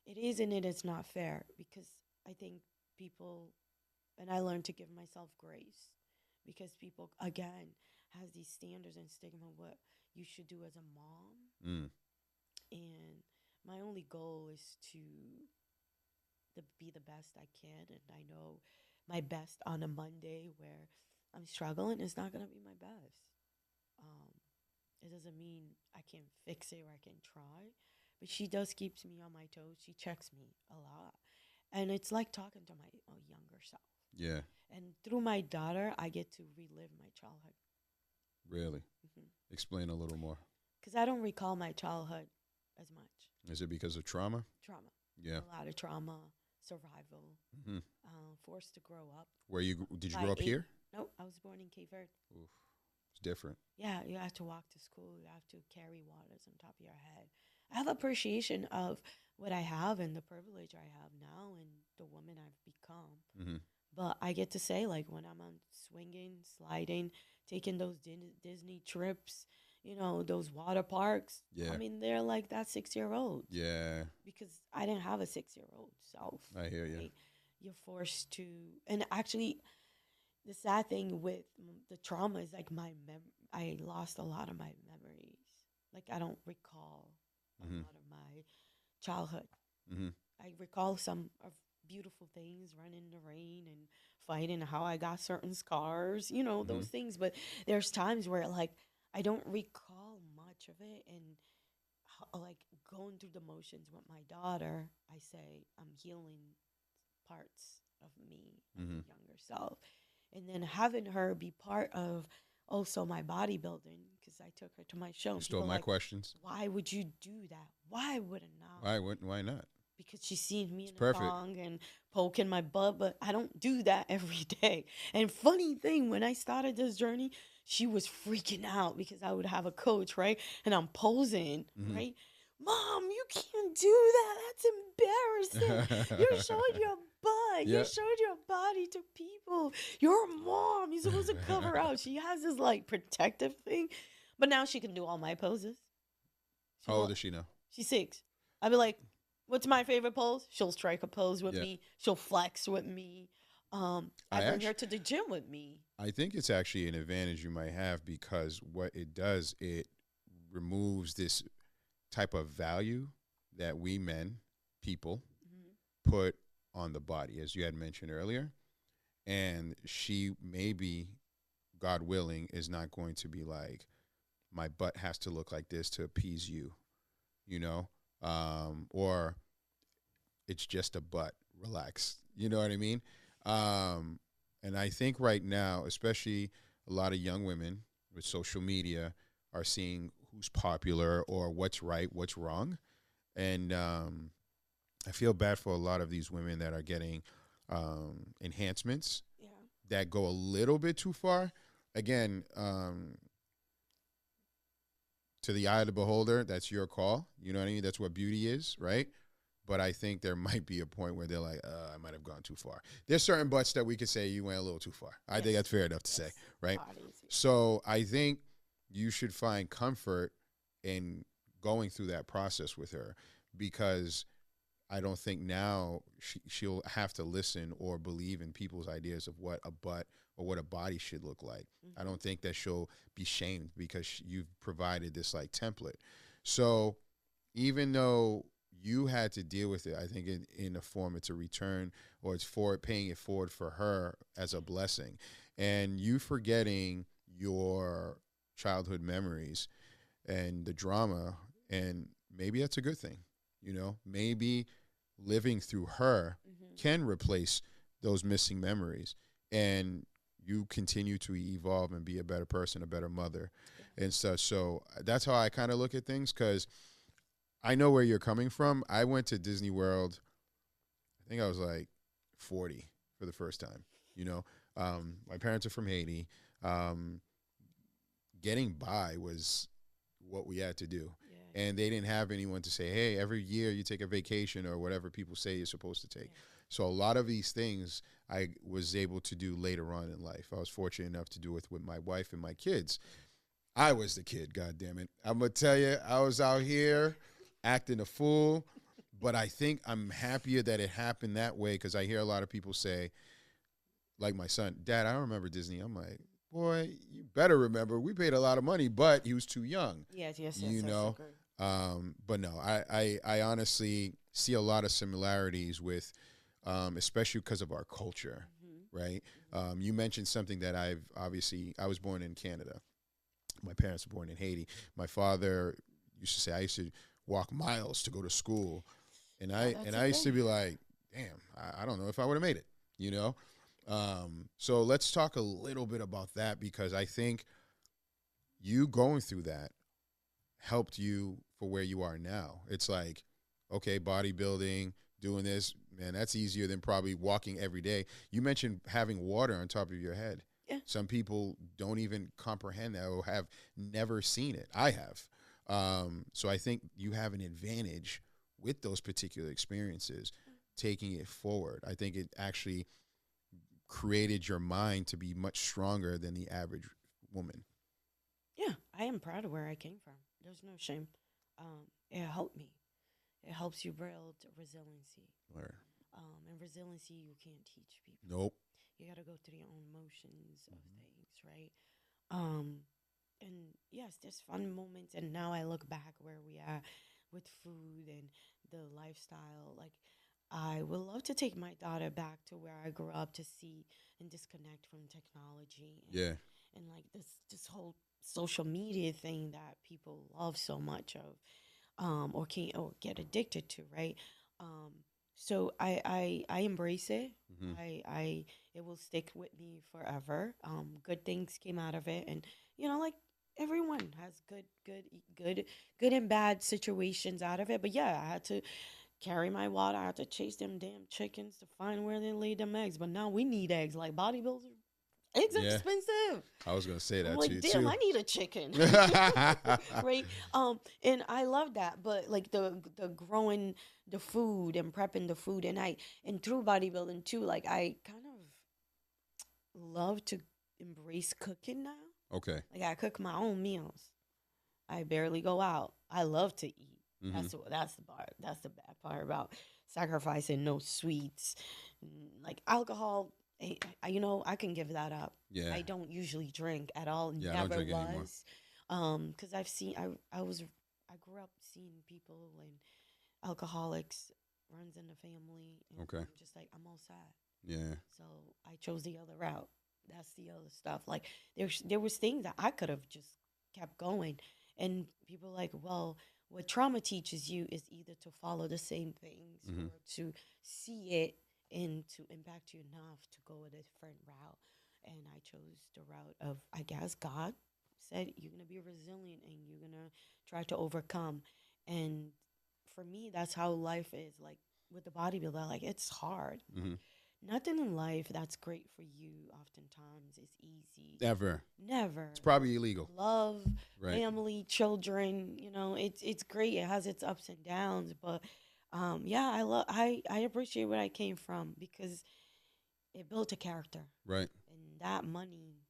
S2: it is and it is not fair, because I think people, and I learned to give myself grace, because people, again, has these standards and stigma what you should do as a mom.
S1: Mm.
S2: And my only goal is to be the best I can. And I know my best on a Monday where I'm struggling is not going to be my best. Um, it doesn't mean I can fix it or I can try, but she does keeps me on my toes. She checks me a lot. And it's like talking to my younger self.
S1: Yeah,
S2: And through my daughter, I get to relive my childhood.
S1: really.
S2: Mm-hmm.
S1: Explain a little more.
S2: Because I don't recall my childhood as much.
S1: Is it because of trauma?
S2: Trauma.
S1: Yeah.
S2: A lot of trauma, survival,
S1: Mm-hmm.
S2: forced to grow up.
S1: Did you
S2: By
S1: grow up
S2: 8.
S1: here?
S2: No, I was born in Cape Verde.
S1: Oof, it's different.
S2: Yeah, you have to walk to school. You have to carry waters on top of your head. I have appreciation of what I have and the privilege I have now and the woman I've become.
S1: Mm-hmm.
S2: But I get to say, like, when I'm on swinging, sliding, taking those Disney trips, those water parks.
S1: Yeah.
S2: I mean, they're like that 6-year-old.
S1: Yeah,
S2: Because I didn't have a 6-year-old self.
S1: I hear you.
S2: Right? You're forced to, and actually, the sad thing with the trauma is like I lost a lot of my memories. Like, I don't recall a
S1: Mm-hmm.
S2: lot of my childhood.
S1: Mm-hmm.
S2: I recall some of beautiful things, running in the rain and fighting, how I got certain scars,
S1: Mm-hmm.
S2: those things. But there's times where like I don't recall much of it, and like going through the motions with my daughter, I say I'm healing parts of me as
S1: Mm-hmm.
S2: a younger self, and then having her be part of also my bodybuilding, because I took her to my show.
S1: You
S2: And
S1: stole
S2: people
S1: my
S2: like,
S1: questions.
S2: why would you do that? Why would I not?
S1: Why not?
S2: because she's seen me
S1: It's
S2: in a
S1: perfect.
S2: thong and poking my butt, but I don't do that every day. And funny thing, when I started this journey, she was freaking out because I would have a coach, right? And I'm posing,
S1: Hmm.
S2: right? Mom, you can't do that. That's embarrassing. You're showing your butt. You're
S1: Yeah.
S2: showing your body to people. You're a mom. You're supposed to cover out. She has this like protective thing. But now she can do all my poses. She
S1: How old
S2: will,
S1: is she now?
S2: she's 6. I'd be like, what's my favorite pose? She'll strike a pose with
S1: Yeah.
S2: me. She'll flex with me. I
S1: I
S2: bring her
S1: actually,
S2: to the gym with me.
S1: I think it's actually an advantage you might have because what it does, it removes this type of value that we men, people,
S2: Mhm.
S1: put on the body, as you had mentioned earlier. And she maybe, God willing, is not going to be like, my butt has to look like this to appease you, you know? Or it's just a butt, relax. You know what I mean? Um, and I think right now, especially a lot of young women with social media are seeing who's popular or what's right, what's wrong. And I feel bad for a lot of these women that are getting enhancements
S2: Yeah.
S1: that go a little bit too far. Again, to the eye of the beholder, that's your call. You know what I mean? That's what beauty is, right? But I think there might be a point where they're like, I might have gone too far. There's certain butts that we could say you went a little too far. I think
S2: Yes.
S1: that's fair enough to say,
S2: Yes.
S1: right?
S2: Bodies.
S1: So I think you should find comfort in going through that process with her because I don't think now she'll have to listen or believe in people's ideas of what a butt or what a body should look like. I don't think that she'll be shamed because you've provided this like template. So even though you had to deal with it, I think in a form it's a return or it's for paying it forward for her as a blessing. And you forgetting your childhood memories and the drama, and maybe that's a good thing. You know, maybe living through her can replace those missing memories and you continue to evolve and be a better person, a better mother and such. So that's how I kind of look at things because I know where you're coming from. I went to Disney World, I think I was like 40 for the first time. You know, my parents are from Haiti. Um, Getting by was what we had to do.
S2: Yeah.
S1: And they didn't have anyone to say, hey, every year you take a vacation or whatever people say you're supposed to take.
S2: Yeah.
S1: So a lot of these things I was able to do later on in life. I was fortunate enough to do it with my wife and my kids. I was the kid, God damn it. I'm going to tell you, I was out here acting a fool. But I think I'm happier that it happened that way because I hear a lot of people say, like my son, Dad, I don't remember Disney. I'm like, boy, you better remember. We paid a lot of money, but he was too young.
S2: Yes. Yes. Yes.
S1: You
S2: Yes.
S1: know,
S2: Agree.
S1: but no, I honestly see a lot of similarities with, especially because of our culture, right? You mentioned something that I was born in Canada. My parents were born in Haiti. My father used to say I used to walk miles to go to school, and
S2: Yeah, that's
S1: I
S2: a
S1: used to
S2: thing.
S1: be like, damn, I don't know if I would have made it, you know. So let's talk a little bit about that because I think you going through that helped you for where you are now. It's like, okay, bodybuilding, doing this, man, that's easier than probably walking every day. You mentioned having water on top of your head.
S2: Yeah.
S1: Some people don't even comprehend that or have never seen it. I have. So I think you have an advantage with those particular experiences, taking it forward. I think it actually created your mind to be much stronger than the average woman.
S2: Yeah, I am proud of where I came from. There's no shame. It helped me. It helps you build resiliency.
S1: Or,
S2: And resiliency you can't teach people.
S1: nope.
S2: You got to go through your own motions of things, right? Um, and yes, there's fun moments. And now I look back where we are with food and the lifestyle. Like, I would love to take my daughter back to where I grew up to see and disconnect from technology
S1: Yeah.
S2: and like this whole social media thing that people love so much of, or can or get addicted to, right? Um, so I embrace it.
S1: Hmm.
S2: I it will stick with me forever. Good things came out of it, and like everyone has good and bad situations out of it. But yeah, I had to carry my water. I have to chase them damn chickens to find where they lay them eggs. But now we need eggs. Like bodybuilders, eggs are expensive.
S1: I was gonna say that
S2: I'm
S1: to
S2: like,
S1: you
S2: damn,
S1: too.
S2: I need a chicken. Right? And I love that. But like the growing the food and prepping the food, and through bodybuilding too, like I kind of love to embrace cooking now.
S1: Okay.
S2: Like I cook my own meals. I barely go out. I love to eat. That's the part. That's the bad part about sacrificing no sweets, like alcohol. I can give that up.
S1: Yeah.
S2: I don't usually drink at all.
S1: Yeah, I don't
S2: Never
S1: drink anymore.
S2: was. Because I grew up seeing people and alcoholics runs in the family. And
S1: Okay.
S2: I'm just like, I'm all sad.
S1: Yeah.
S2: So I chose the other route. That's the other stuff. Like there was things that I could have just kept going, and people like, well, what trauma teaches you is either to follow the same things or to see it and to impact you enough to go a different route. And I chose the route of, I guess God said, you're gonna be resilient and you're gonna try to overcome. And for me, that's how life is. Like with the bodybuilder, like it's hard. Nothing in life that's great for you oftentimes is easy. Never.
S1: It's probably illegal.
S2: Love,
S1: Right.
S2: family, children, it's great. It has its ups and downs, but I appreciate where I came from because it built a character.
S1: Right.
S2: And that money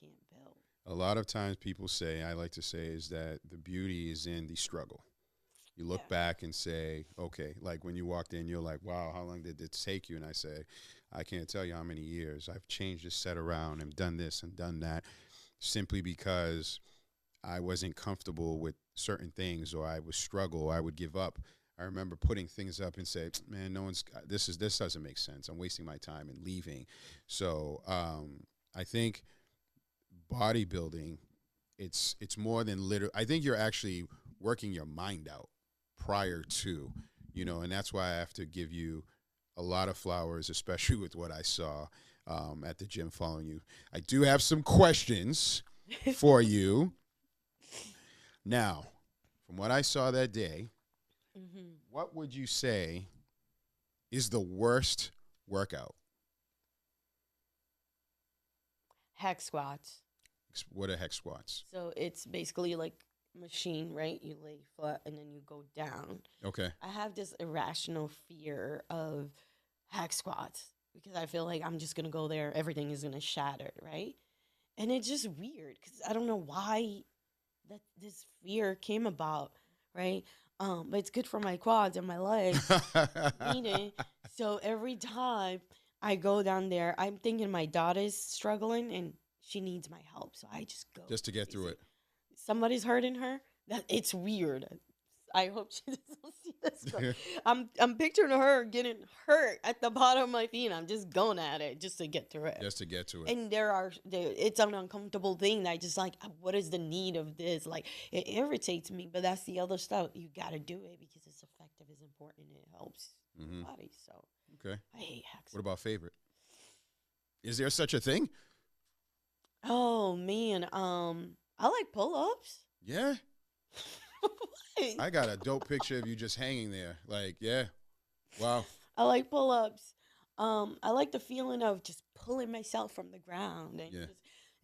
S2: can't build.
S1: A lot of times people say, I like to say, is that the beauty is in the struggle. You look back and say, okay, like when you walked in, you're like, wow, how long did it take you? And I say, I can't tell you how many years. I've changed this set around and done this and done that simply because I wasn't comfortable with certain things, or I would struggle, or I would give up. I remember putting things up and say, man, this doesn't make sense. I'm wasting my time and leaving. So I think bodybuilding, it's more than literal. I think you're actually working your mind out prior to, and that's why I have to give you a lot of flowers, especially with what I saw at the gym following you. I do have some questions for you. Now, from what I saw that day, what would you say is the worst workout?
S2: Hack squats.
S1: What are hex squats?
S2: So it's basically like machine, right? You lay flat and then you go down.
S1: Okay.
S2: I have this irrational fear of hack squats because I feel like I'm just going to go there. Everything is going to shatter, right? And it's just weird because I don't know why this fear came about, right? But it's good for my quads and my legs. So every time I go down there, I'm thinking my daughter's struggling and she needs my help. So I just go.
S1: Just to get through it.
S2: Somebody's hurting her. It's weird. I hope she doesn't see this. I'm picturing her getting hurt at the bottom of my feet. I'm just going at it just to get through it.
S1: Just to get to it.
S2: And it's an uncomfortable thing that I just like, what is the need of this? Like, it irritates me, but that's the other stuff. You got to do it because it's effective, it's important, it helps the body. So,
S1: okay.
S2: I hate hacks.
S1: What about favorite? Is there such a thing?
S2: Oh, man. I like pull-ups.
S1: Yeah. I got a dope picture of you just hanging there. Like, yeah. Wow.
S2: I like pull-ups. I like the feeling of just pulling myself from the ground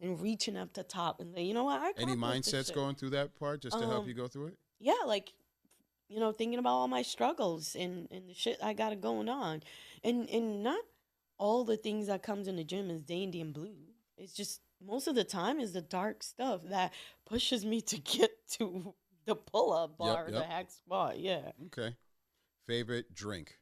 S2: and reaching up to top and you know what?
S1: Any mindsets going through that part just to help you go through it?
S2: Yeah, like, thinking about all my struggles and the shit I got going on. And not all the things that comes in the gym is dandy and blue. It's just most of the time is the dark stuff that pushes me to get to the pull-up bar, the hack squat. Yeah.
S1: Okay. Favorite drink?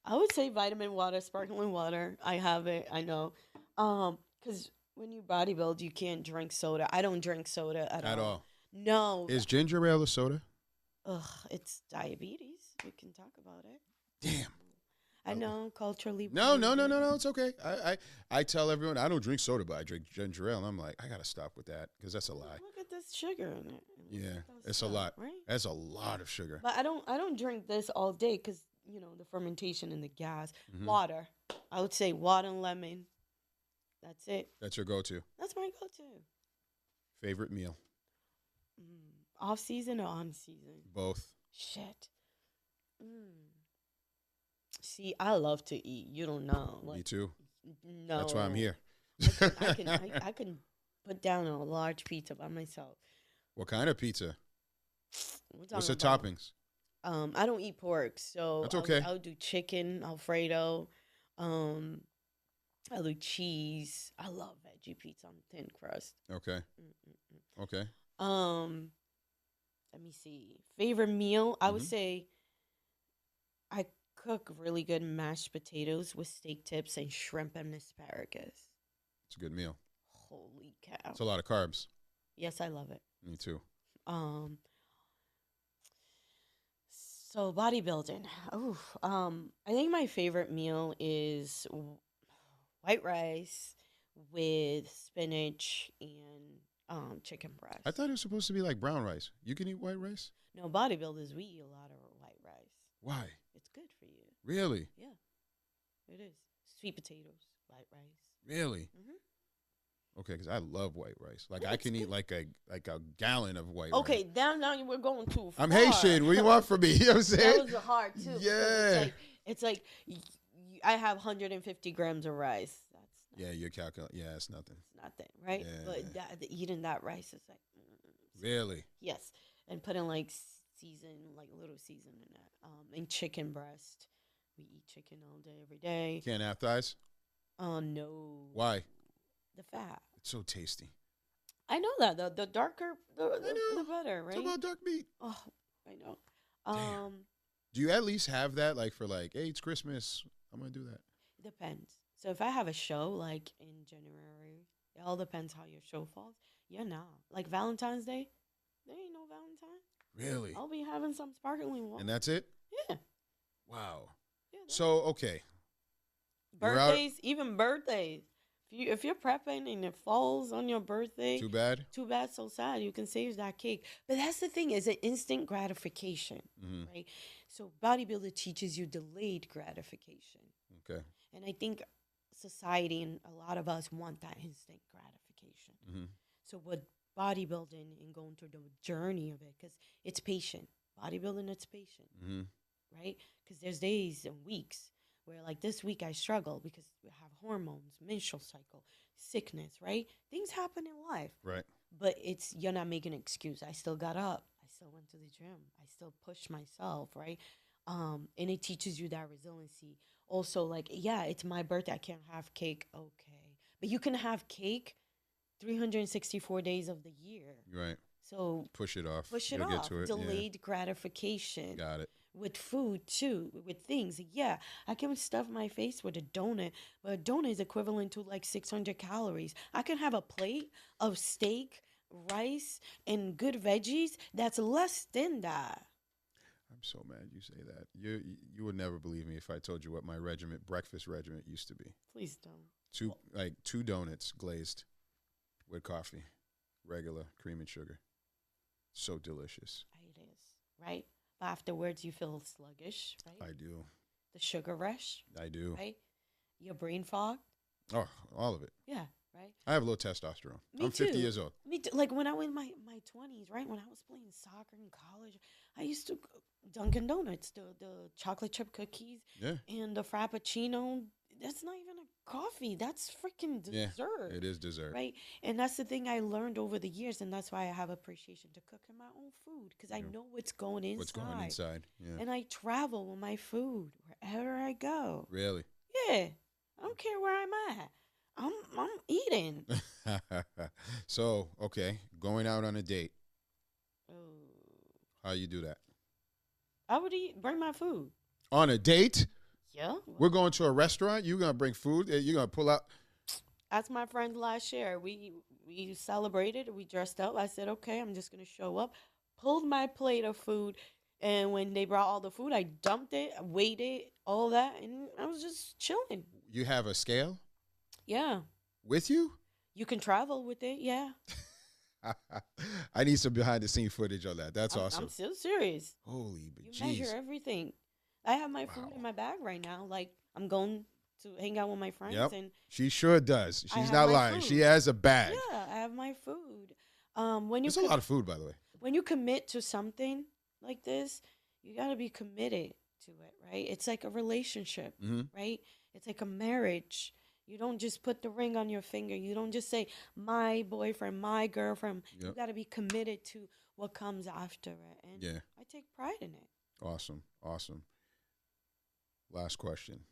S2: I would say vitamin water, sparkling water. I have it. I know. Because when you bodybuild, you can't drink soda. I don't drink soda at all. No.
S1: Is ginger ale a soda?
S2: Ugh, it's diabetes. We can talk about it.
S1: Damn.
S2: I know, culturally.
S1: No, it's okay. I tell everyone I don't drink soda, but I drink ginger ale. And I'm like, I got to stop with that because that's a lie.
S2: Look at this sugar in it.
S1: Yeah, it's a lot. Right? That's a lot of sugar.
S2: But I don't drink this all day because, the fermentation and the gas. Water. I would say water and lemon. That's it.
S1: That's your go-to.
S2: That's my go-to.
S1: Favorite meal?
S2: Off season or on season?
S1: Both.
S2: Shit. See, I love to eat. You don't know.
S1: Me too.
S2: No.
S1: That's why I'm here.
S2: I can put down a large pizza by myself.
S1: What kind of pizza? What's the
S2: about?
S1: toppings?
S2: I don't eat pork, so
S1: that's okay.
S2: I'll do chicken Alfredo. I'll do cheese. I love veggie pizza on thin crust.
S1: Okay. Okay.
S2: Let me see. Favorite meal? I would say I cook really good mashed potatoes with steak tips and shrimp and asparagus.
S1: It's a good meal.
S2: Holy cow.
S1: It's a lot of carbs.
S2: Yes, I love it.
S1: Me too.
S2: So bodybuilding. I think my favorite meal is white rice with spinach and chicken breast.
S1: I thought it was supposed to be like brown rice. You can eat white rice?
S2: No, bodybuilders, we eat a lot of white rice.
S1: Why?
S2: It's good for you.
S1: Really?
S2: Yeah, it is. Sweet potatoes, white rice.
S1: Really? Okay, because I love white rice. Like I can eat like a gallon of white rice.
S2: Okay, now we're going too far.
S1: I'm Haitian. What do you want from me? You know what I'm saying?
S2: That was hard too.
S1: Yeah.
S2: It's like I have 150 grams of rice.
S1: Yeah, you're calculating. Yeah, it's nothing.
S2: It's nothing, right?
S1: Yeah.
S2: But eating that rice is like.
S1: Really?
S2: Yes, and putting like a little season in that. And chicken breast. We eat chicken all day, every day.
S1: Can't have thighs?
S2: No.
S1: Why?
S2: The fat.
S1: It's so tasty.
S2: I know that. The darker, the better, right?
S1: Talk about dark meat.
S2: Oh, I know.
S1: Damn. Do you at least have that, like, for, like, hey, it's Christmas, I'm going to do that?
S2: It depends. So if I have a show, like, in January, it all depends how your show falls. Yeah, no. Like Valentine's Day, there ain't no Valentine.
S1: Really?
S2: I'll be having some sparkling water.
S1: And that's it?
S2: Yeah.
S1: Wow.
S2: Yeah,
S1: so, okay.
S2: Birthdays, even birthdays. If you're prepping and it falls on your birthday,
S1: too bad,
S2: so sad. You can save that cake. But that's the thing, is an instant gratification, right? So bodybuilder teaches you delayed gratification.
S1: Okay.
S2: And I think society and a lot of us want that instant gratification. So with bodybuilding and going through the journey of it, because it's patient. Bodybuilding, it's patient, right? Because there's days and weeks where, like, this week I struggle because we have hormones, menstrual cycle, sickness, right? Things happen in life.
S1: Right.
S2: But you're not making an excuse. I still got up. I still went to the gym. I still pushed myself, right? And it teaches you that resiliency. Also, like, yeah, it's my birthday. I can't have cake. Okay. But you can have cake 364 days of the year.
S1: Right.
S2: So
S1: push it off.
S2: You'll get to it. Delayed gratification.
S1: Got it.
S2: With food, too, with things. Yeah, I can stuff my face with a donut, but a donut is equivalent to like 600 calories. I can have a plate of steak, rice, and good veggies that's less than that.
S1: I'm so mad you say that. You would never believe me if I told you what my breakfast regiment used to be.
S2: Please don't.
S1: Two donuts glazed with coffee, regular cream and sugar. So delicious.
S2: It is, right? Afterwards, you feel sluggish, right?
S1: I do.
S2: The sugar rush.
S1: I do.
S2: Right? Your brain fog.
S1: Oh, all of it.
S2: Yeah, right?
S1: I have low testosterone. I'm 50 years old.
S2: Me too. Like when I was in my 20s, right? When I was playing soccer in college, I used to Dunkin' Donuts, the chocolate chip cookies, and the Frappuccino. That's not even a coffee. That's freaking dessert.
S1: Yeah, it is dessert.
S2: Right? And that's the thing I learned over the years, and that's why I have appreciation to cooking my own food, because I know what's going inside.
S1: What's going inside, yeah.
S2: And I travel with my food wherever I go.
S1: Really?
S2: Yeah. I don't care where I'm at. I'm eating.
S1: So, okay, going out on a date.
S2: Oh.
S1: How you do that?
S2: I would bring my food.
S1: On a date?
S2: Yeah.
S1: We're going to a restaurant. You're going to bring food. You're going to pull out.
S2: That's my friend last year. We celebrated. We dressed up. I said, okay, I'm just going to show up. Pulled my plate of food. And when they brought all the food, I dumped it, weighed it, all that. And I was just chilling.
S1: You have a scale?
S2: Yeah.
S1: With you?
S2: You can travel with it, yeah.
S1: I need some behind-the-scene footage on that. That's awesome.
S2: I'm still serious.
S1: Holy bejeez.
S2: You measure everything. I have my food in my bag right now. Like, I'm going to hang out with my friends.
S1: Yep.
S2: And
S1: she sure does. She's not lying. Food. She has a bag.
S2: Yeah, I have my food. When you
S1: It's a lot of food, by the way.
S2: when you commit to something like this, you got to be committed to it, right? It's like a relationship,
S1: Mm-hmm.
S2: right? It's like a marriage. You don't just put the ring on your finger. You don't just say my boyfriend, my girlfriend. You
S1: Yep.
S2: got to be committed to what comes after it. And
S1: Yeah.
S2: I take pride in it.
S1: Awesome. Awesome. Last question.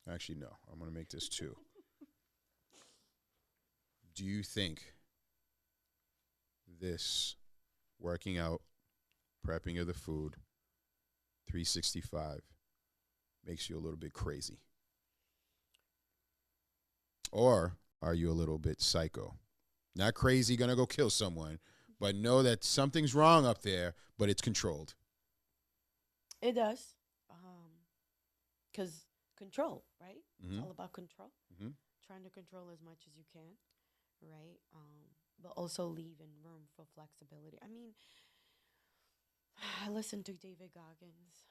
S1: Actually, no. I'm going to make this 2. Do you think this working out, prepping of the food, 365 makes you a little bit crazy? Or are you a little bit psycho? Not crazy, gonna go kill someone, but know that something's wrong up there, but it's controlled.
S2: It does. Because control, right?
S1: Mm-hmm.
S2: It's all about control.
S1: Mm-hmm.
S2: Trying to control as much as you can, right? But also leaving room for flexibility. I mean, I listen to David Goggins.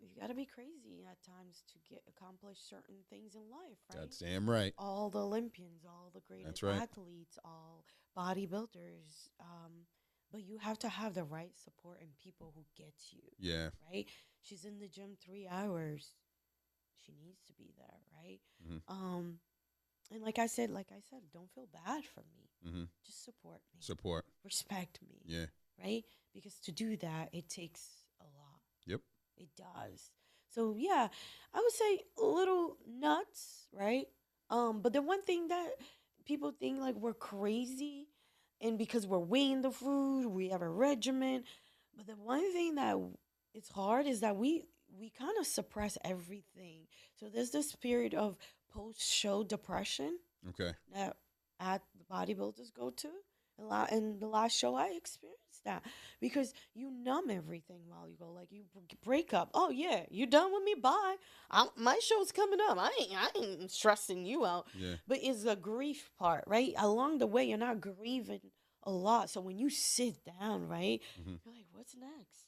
S2: You got to be crazy at times to accomplish certain things in life, right?
S1: That's damn right.
S2: All the Olympians, all the greatest
S1: That's right.
S2: athletes, all bodybuilders. But you have to have the right support and people who get you.
S1: Yeah.
S2: Right? She's in the gym 3 hours. She needs to be there, right?
S1: Mm-hmm.
S2: And like I said, don't feel bad for me.
S1: Mm-hmm.
S2: Just support me.
S1: Support.
S2: Respect me.
S1: Yeah.
S2: Right? Because to do that, it takes a lot.
S1: Yep.
S2: It does. So yeah, I would say a little nuts, right? But the one thing that people think like we're crazy, and because we're weighing the food, we have a regimen. But the one thing that it's hard is that we kind of suppress everything. So there's this period of post-show depression
S1: Okay.
S2: that at the bodybuilders go to. A lot in the last show I experienced that because you numb everything while you go, like you break up. Oh yeah, you done with me? Bye. My show's coming up. I ain't stressing you out.
S1: Yeah.
S2: But it's a grief part, right? Along the way, you're not grieving a lot. So when you sit down, right,
S1: Mm-hmm.
S2: you're like, what's next?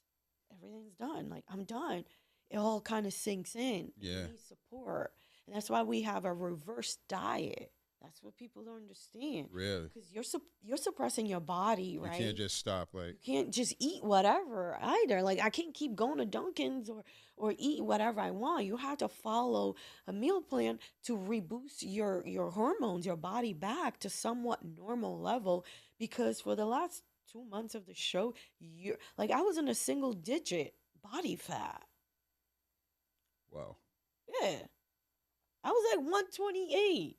S2: Everything's done. Like I'm done. It all kind of sinks in.
S1: Yeah.
S2: You need support, and that's why we have a reverse diet. That's what people don't understand.
S1: Really?
S2: Because you're suppressing your body, right?
S1: You can't just stop. Like,
S2: you can't just eat whatever either. Like I can't keep going to Dunkin's or eat whatever I want. You have to follow a meal plan to reboost your hormones, your body back to somewhat normal level. Because for the last 2 months of the show, you're like I was in a single digit body fat.
S1: wow.
S2: Yeah, I was like 128.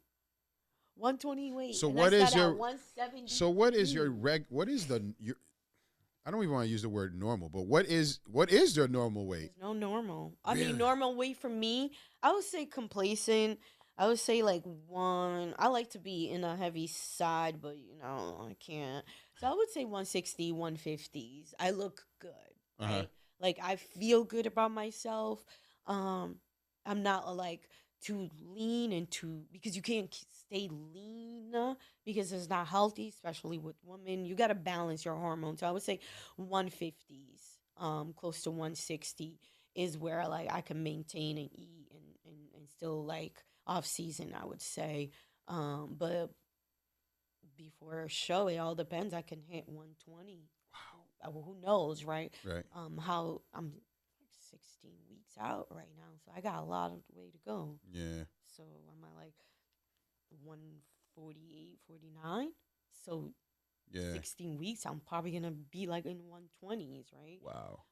S2: 128.
S1: So
S2: and
S1: what
S2: I
S1: is
S2: started at
S1: your
S2: 170?
S1: So what is your what is your I don't even want to use the word normal, but what is your normal weight?
S2: There's no normal. I
S1: Really?
S2: mean, normal weight for me, I would say complacent. I would say like one. I like to be in a heavy side, but I can't. So I would say 160, 150s. I look good,
S1: Uh-huh.
S2: right? Like I feel good about myself. I'm not like too lean and too because you can't stay lean because it's not healthy, especially with women. You got to balance your hormones. So I would say 150s, close to 160 is where like I can maintain and eat and still like off season, I would say. But before a show, it all depends. I can hit 120. Wow. Who knows, right?
S1: Right.
S2: How I'm like 16 weeks out right now, so I got a lot of way to go.
S1: Yeah.
S2: So I'm at like 148, 49. So
S1: Yeah.
S2: 16 weeks, I'm probably gonna be like in 120s, right?
S1: Wow.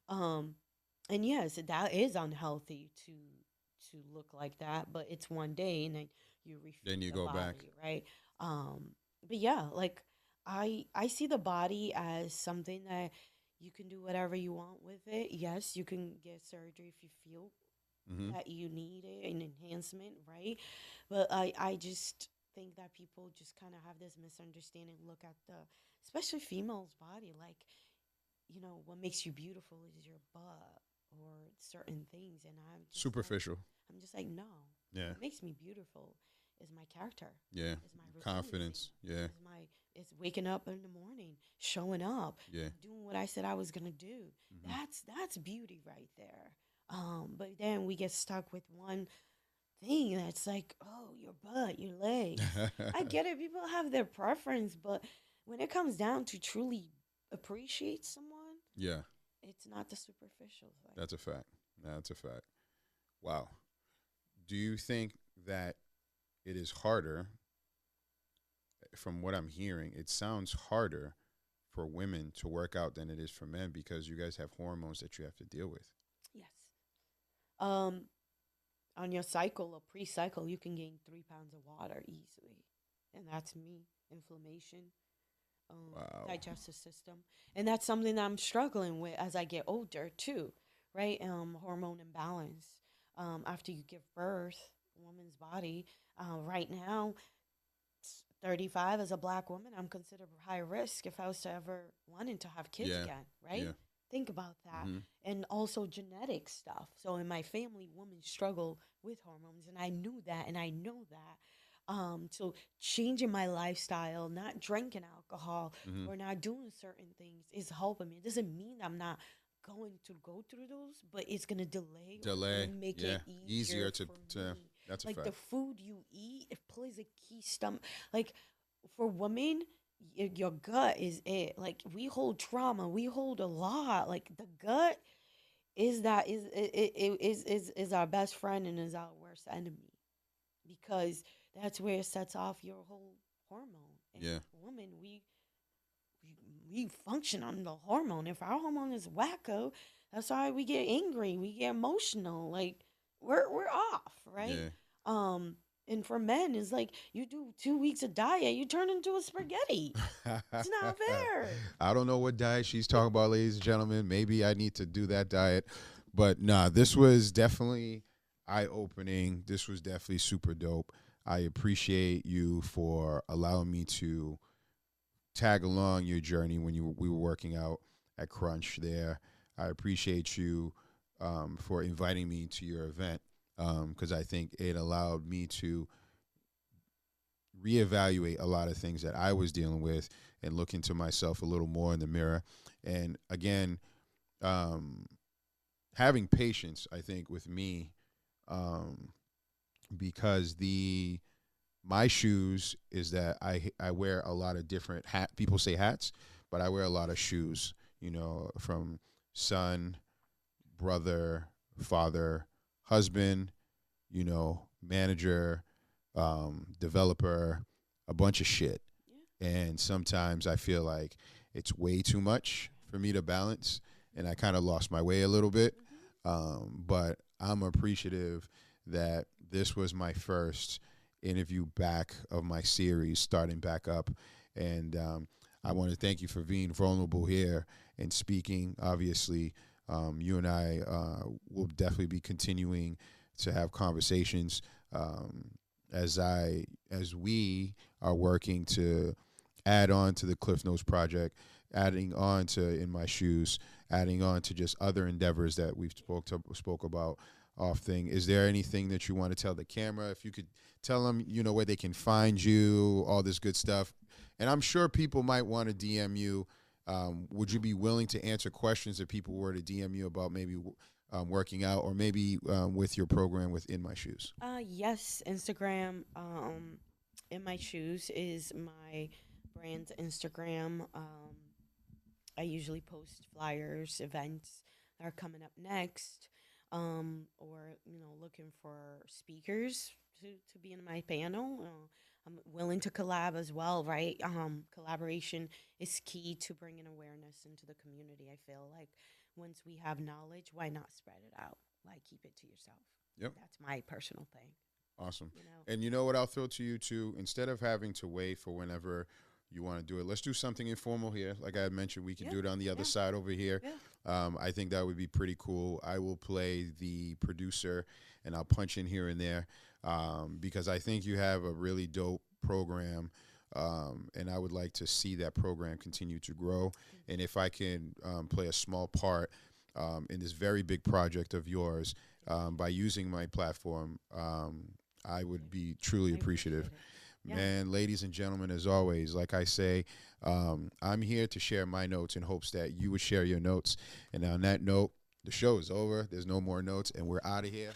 S2: And yes, that is unhealthy to look like that, but it's one day and then you refeed
S1: Then you
S2: the
S1: go
S2: body,
S1: back.
S2: right? But yeah, like I see the body as something that you can do whatever you want with it. Yes, you can get surgery if you feel
S1: Mm-hmm.
S2: that you need it, an enhancement, right? But I just think that people just kind of have this misunderstanding look at especially females' body, like, what makes you beautiful is your butt or certain things. And
S1: Superficial.
S2: I'm just like, no.
S1: Yeah.
S2: What makes me beautiful is my character.
S1: Yeah.
S2: Is my resiliency,
S1: Confidence. Yeah.
S2: It's waking up in the morning, showing up,
S1: Yeah.
S2: doing what I said I was gonna do.
S1: Mhm.
S2: That's beauty right there. But then we get stuck with one thing that's like, oh, your butt, your legs. I get it. People have their preference, but when it comes down to truly appreciate someone,
S1: Yeah,
S2: it's not the superficial thing.
S1: that's a fact. That's a fact. Wow. Do you think that it is harder, from what I'm hearing, it sounds harder for women to work out than it is for men because you guys have hormones that you have to deal with?
S2: Yes. Um, on your cycle or pre-cycle, you can gain 3 pounds of water easily, and that's me. Inflammation,
S1: Wow.
S2: digestive system, and that's something that I'm struggling with as I get older too. Right, hormone imbalance. After you give birth, a woman's body. Right now, 35 as a black woman, I'm considered high risk if I was to ever wanting to have kids
S1: Yeah.
S2: again, right?
S1: Yeah.
S2: Think about that.
S1: Hmm.
S2: And also genetic stuff. So in my family, women struggle with hormones, and I knew that, and I know that. So changing my lifestyle, not drinking alcohol
S1: Hmm.
S2: or not doing certain things is helping me. It doesn't mean I'm not going to go through those, but it's gonna
S1: Delay.
S2: and make
S1: Yeah.
S2: it easier
S1: to,
S2: for
S1: to
S2: me.
S1: that's a
S2: Like
S1: fact.
S2: the food you eat, it plays a key stomach. Like for women, your gut is it. Like we hold trauma, we hold a lot. Like the gut is that is our best friend and is our worst enemy because that's where it sets off your whole hormone. And
S1: Yeah.
S2: women, we function on the hormone. If our hormone is wacko, that's why we get angry, we get emotional. Like we're off, right?
S1: Yeah.
S2: And for men, it's like you do 2 weeks of diet, you turn into a spaghetti. It's not fair.
S1: I don't know what diet she's talking about, ladies and gentlemen. Maybe I need to do that diet. But nah, this was definitely eye opening. This was definitely super dope. I appreciate you for allowing me to tag along your journey when we were working out at Crunch there. I appreciate you for inviting me to your event because I think it allowed me to reevaluate a lot of things that I was dealing with and look into myself a little more in the mirror. And again, um, having patience, I think, with me, um, because my shoes is that I wear a lot of different people say hats, but I wear a lot of shoes, from son, brother, father, husband, manager, developer, a bunch of shit.
S2: Yeah.
S1: And sometimes I feel like it's way too much for me to balance, and I kind of lost my way a little bit. But I'm appreciative that this was my first interview back of my series, starting back up. And I want to thank you for being vulnerable here and speaking. Obviously, you and I will definitely be continuing to have conversations as we are working to add on to the CliffNotes project, adding on to In My Shoes, adding on to just other endeavors that we've spoke about off thing. Is there anything that you want to tell the camera? If you could tell them, where they can find you, all this good stuff. And I'm sure people might want to DM you. Would you be willing to answer questions if people were to DM you about maybe working out or maybe with your program with In My Shoes?
S2: Yes, Instagram. In My Shoes is my brand's Instagram. I usually post flyers, events that are coming up next, or looking for speakers to be in my panel. I'm willing to collab as well, right? Collaboration is key to bringing awareness into the community. I feel like once we have knowledge, why not spread it out? Why keep it to yourself?
S1: Yep.
S2: That's my personal thing.
S1: Awesome.
S2: You know?
S1: And you know what I'll throw to you too? Instead of having to wait for whenever you want to do it, let's do something informal here. Like I had mentioned, we can do it on the other side over here.
S2: Yeah.
S1: I think that would be pretty cool. I will play the producer and I'll punch in here and there because I think you have a really dope program. And I would like to see that program continue to grow. And if I can play a small part in this very big project of yours by using my platform, I would be truly appreciative.
S2: Yeah.
S1: Man, ladies and gentlemen, as always, like I say, I'm here to share my notes in hopes that you would share your notes. And on that note, the show is over. There's no more notes, and we're out of here.